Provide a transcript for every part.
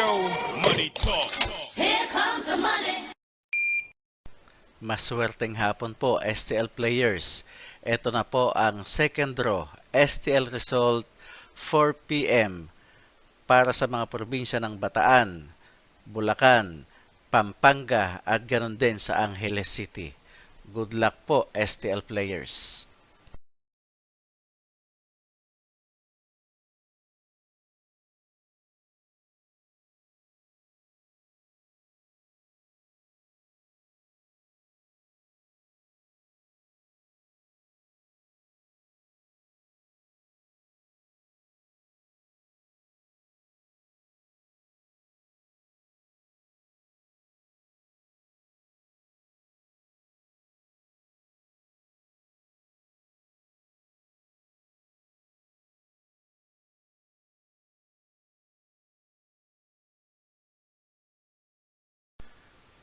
go. Money talk. Here comes the money. Maswerteng hapon po, STL players. Ito na po ang second draw, STL result 4 p.m. para sa mga probinsya ng Bataan, Bulacan, Pampanga at ganon din sa Angeles City. Good luck po, STL players.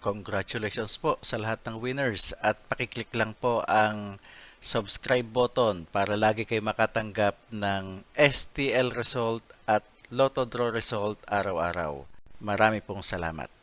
Congratulations po sa lahat ng winners at pakiclick lang po ang subscribe button para lagi kayo makatanggap ng STL result at Lotto Draw result araw-araw. Marami pong salamat.